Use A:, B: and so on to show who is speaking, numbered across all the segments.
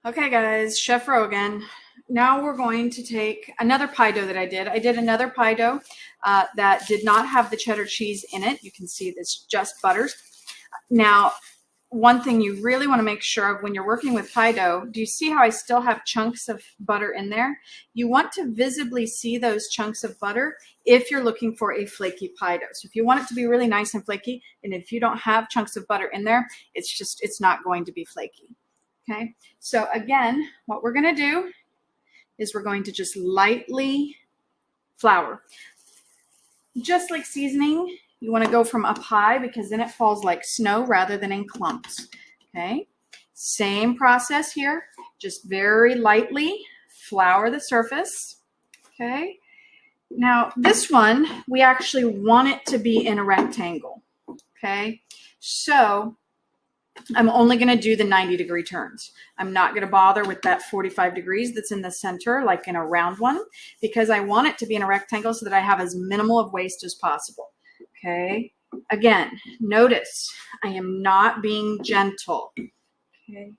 A: Okay guys, Chef Ro again. Now we're going to take another pie dough that I did. I did another pie dough that did not have the cheddar cheese in it. You can see this just butters. Now, one thing you really want to make sure of when you're working with pie dough, do you see how I still have chunks of butter in there? You want to visibly see those chunks of butter if you're looking for a flaky pie dough. So if you want it to be really nice and flaky, and if you don't have chunks of butter in there, it's not going to be flaky. Okay, so again, what we're going to do is we're going to just lightly flour. Just like seasoning, you want to go from up high because then it falls like snow rather than in clumps. Okay, same process here, just very lightly flour the surface. Okay, now this one, we actually want it to be in a rectangle. Okay, so I'm only going to do the 90-degree turns. I'm not going to bother with that 45 degrees that's in the center, like in a round one, because I want it to be in a rectangle so that I have as minimal of waste as possible. Okay. Again, notice I am not being gentle. Okay.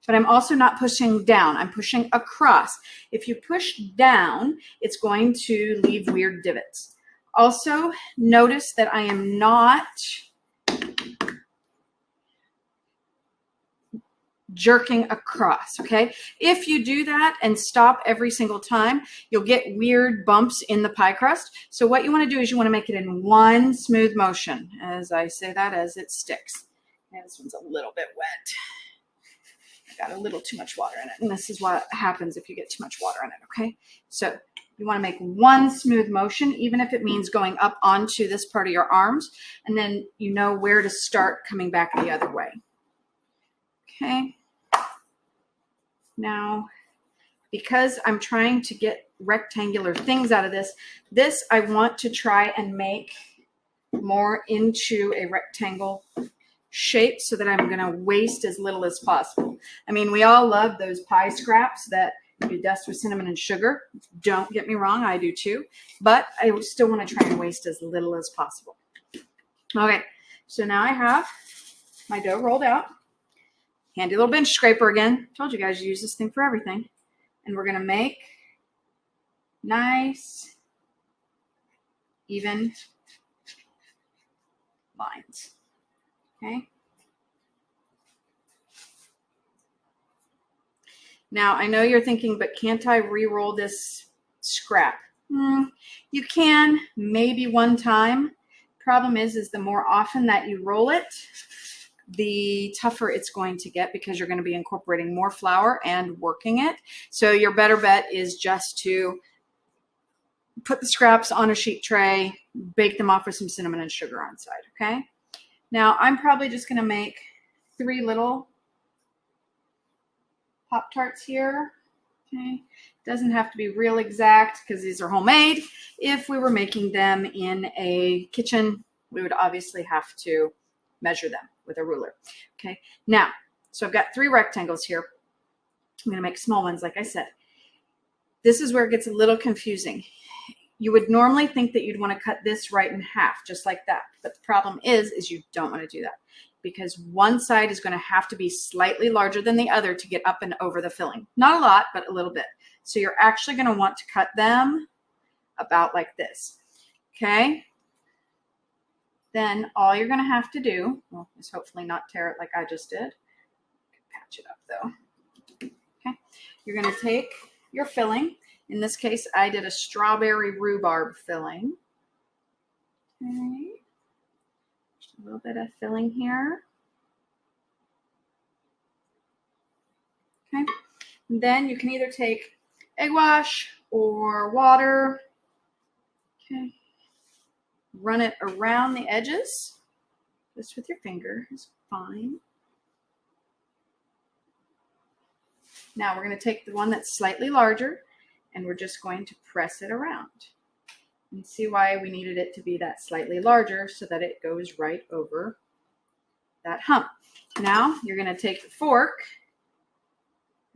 A: But I'm also not pushing down. I'm pushing across. If you push down, it's going to leave weird divots. Also, notice that I am not jerking across. Okay, if you do that and stop every single time, you'll get weird bumps in the pie crust. So what you want to do is you want to make it in one smooth motion. As I say that, as it sticks. Okay, this one's a little bit wet. I got a little too much water in it, and this is what happens if you get too much water in it. Okay, so you want to make one smooth motion, even if it means going up onto this part of your arms, and then you know where to start coming back the other way. Okay. Now, because I'm trying to get rectangular things out of this I want to try and make more into a rectangle shape so that I'm going to waste as little as possible. I mean, we all love those pie scraps that you dust with cinnamon and sugar. Don't get me wrong, I do too. But I still want to try and waste as little as possible. Okay, so now I have my dough rolled out. Handy little bench scraper again. Told you guys you use this thing for everything. And we're going to make nice, even lines. Okay. Now, I know you're thinking, but can't I re-roll this scrap? You can, maybe one time. Problem is the more often that you roll it, the tougher it's going to get because you're going to be incorporating more flour and working it. So your better bet is just to put the scraps on a sheet tray, bake them off with some cinnamon and sugar on side, okay? Now I'm probably just going to make 3 little Pop-Tarts here, okay? Doesn't have to be real exact because these are homemade. If we were making them in a kitchen, we would obviously have to measure them with a ruler. Okay, now, so I've got 3 rectangles here. I'm going to make small ones, like I said. This is where it gets a little confusing. You would normally think that you'd want to cut this right in half, just like that. But the problem is you don't want to do that because one side is going to have to be slightly larger than the other to get up and over the filling. Not a lot, but a little bit. So you're actually going to want to cut them about like this. Okay. Then all you're going to have to do, well, is hopefully not tear it like I just did. Patch it up though. Okay. You're going to take your filling. In this case, I did a strawberry rhubarb filling. Okay. Just a little bit of filling here. Okay. And then you can either take egg wash or water. Okay. Run it around the edges, just with your finger is fine. Now we're going to take the one that's slightly larger and we're just going to press it around. And see why we needed it to be that slightly larger so that it goes right over that hump. Now you're going to take the fork,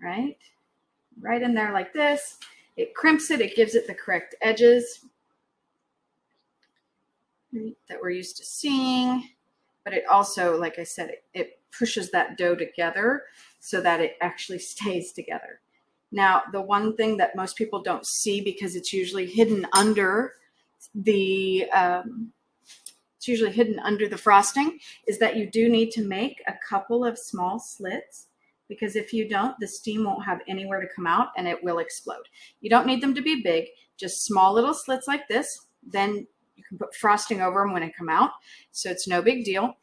A: right in there like this. It crimps it, it gives it the correct edges that we're used to seeing, but it also, like I said, it pushes that dough together so that it actually stays together. Now, the one thing that most people don't see, because it's usually hidden under the frosting, is that you do need to make a couple of small slits, because if you don't, the steam won't have anywhere to come out and it will explode. You don't need them to be big, just small little slits like this. Then you can put frosting over them when they come out, so it's no big deal.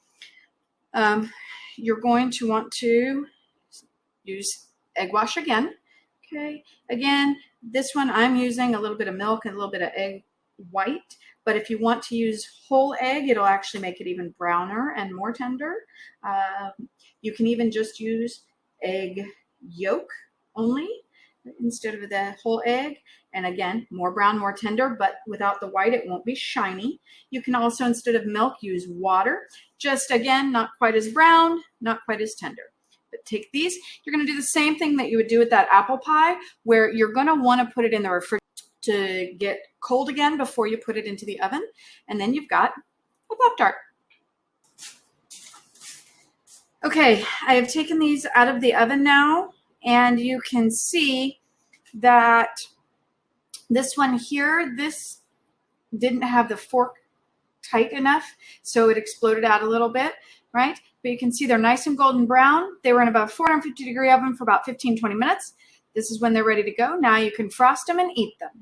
A: You're going to want to use egg wash again. Okay, again, this one I'm using a little bit of milk and a little bit of egg white, but if you want to use whole egg, it'll actually make it even browner and more tender. You can even just use egg yolk only instead of the whole egg, and again, more brown, more tender, but without the white it won't be shiny. You can also, instead of milk, use water. Just again, not quite as brown, not quite as tender. But take these, you're going to do the same thing that you would do with that apple pie, where you're going to want to put it in the refrigerator to get cold again before you put it into the oven, and then you've got a Pop-Tart. Okay, I have taken these out of the oven now, and you can see that this one here, this didn't have the fork tight enough, so it exploded out a little bit, right? But you can see they're nice and golden brown. They were in about a 450-degree oven for about 15-20 minutes. This is when they're ready to go. Now you can frost them and eat them.